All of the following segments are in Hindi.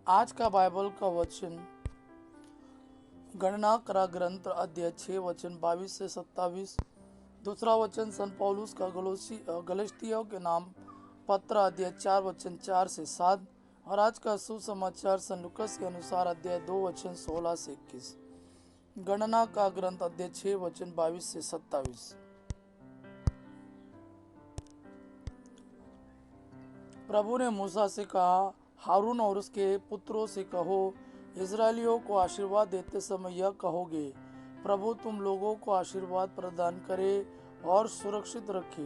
आज का बाइबल का वचन गणना करा ग्रंथ अध्याय 6 वचन 22 से 27। दूसरा वचन सन पौलुस का गलतियों के नाम पत्र अध्याय 4 वचन 4 से 7। और आज का सुसमाचार सन लूकास के अनुसार अध्याय 2 वचन 16 से 21। गणना का ग्रंथ अध्याय 6 वचन 22 से 27। प्रभु ने मूसा से कहा, हारून और उसके पुत्रों से कहो, इजरायलियों को आशीर्वाद देते समय यह कहोगे, प्रभु तुम लोगों को आशीर्वाद प्रदान करे और सुरक्षित रखे।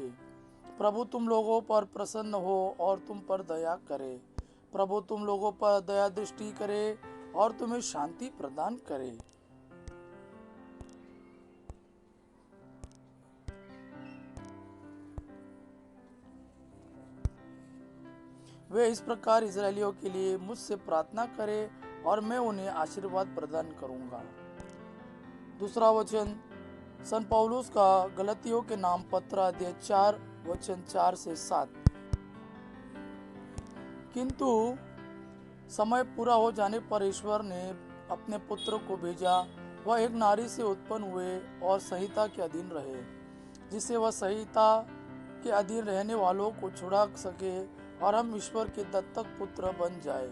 प्रभु तुम लोगों पर प्रसन्न हो और तुम पर दया करे। प्रभु तुम लोगों पर दया दृष्टि करे और तुम्हें शांति प्रदान करे। वे इस प्रकार इजरायलियों के लिए मुझसे प्रार्थना करें और मैं उन्हें आशीर्वाद प्रदान करूंगा। दूसरा वचन सन पौलुस का गलतियों के नाम पत्र अध्याय 4 वचन 4 से 7। किंतु समय पूरा हो जाने पर ईश्वर ने अपने पुत्र को भेजा। वह एक नारी से उत्पन्न हुए और संहिता के अधीन रहे, जिससे वह संहिता के अधीन रहने वालों को छुड़ा सके और हम ईश्वर के दत्तक पुत्र बन जाए।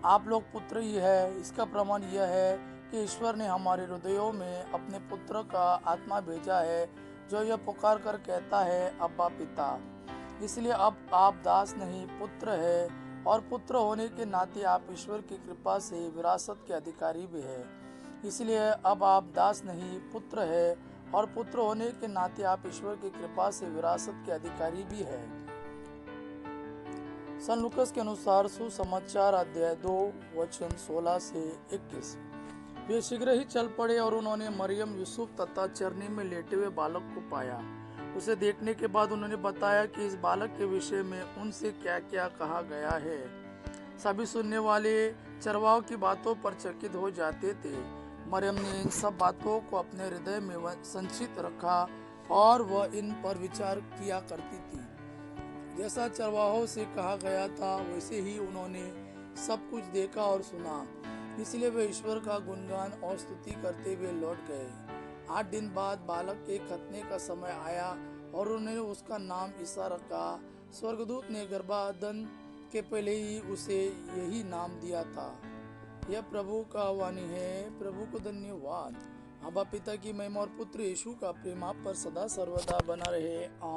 आप लोग पुत्र ही है। इसका प्रमाण यह है कि ईश्वर ने हमारे हृदयों में अपने पुत्र का आत्मा भेजा है, जो यह पुकार कर कहता है, अब्बा पिता। इसलिए अब आप दास नहीं पुत्र है, और पुत्र होने के नाते आप ईश्वर की कृपा से विरासत के अधिकारी भी है। इसलिए अब आप दास नहीं पुत्र है, और पुत्र होने के नाते आप ईश्वर की कृपा से विरासत के अधिकारी भी है। सन लूकास के अनुसार सुसमाचार अध्याय 2 वचन 16 से 21। वे शीघ्र ही चल पड़े और उन्होंने मरियम, यूसुफ तथा चरनी में लेटे हुए बालक को पाया। उसे देखने के बाद उन्होंने बताया कि इस बालक के विषय में उनसे क्या क्या कहा गया है। सभी सुनने वाले चरवाहों की बातों पर चकित हो जाते थे। मरियम ने इन सब बातों को अपने हृदय में संचित रखा और वह इन पर विचार किया करती थी। जैसा चरवाहों से कहा गया था, वैसे ही उन्होंने सब कुछ देखा और सुना। इसलिए वे ईश्वर का गुणगान और स्तुति करते हुए लौट गए। 8 दिन बाद बालक के खतने का समय आया और उन्होंने उसका नाम ईसा रखा। स्वर्गदूत ने गर्भाधान के पहले ही उसे यही नाम दिया था। यह प्रभु का वाणी है। प्रभु को धन्यवाद। अब्बा पिता की महिमा और पुत्र यीशु का प्रेम आप पर सदा सर्वदा बना रहे। आमीन।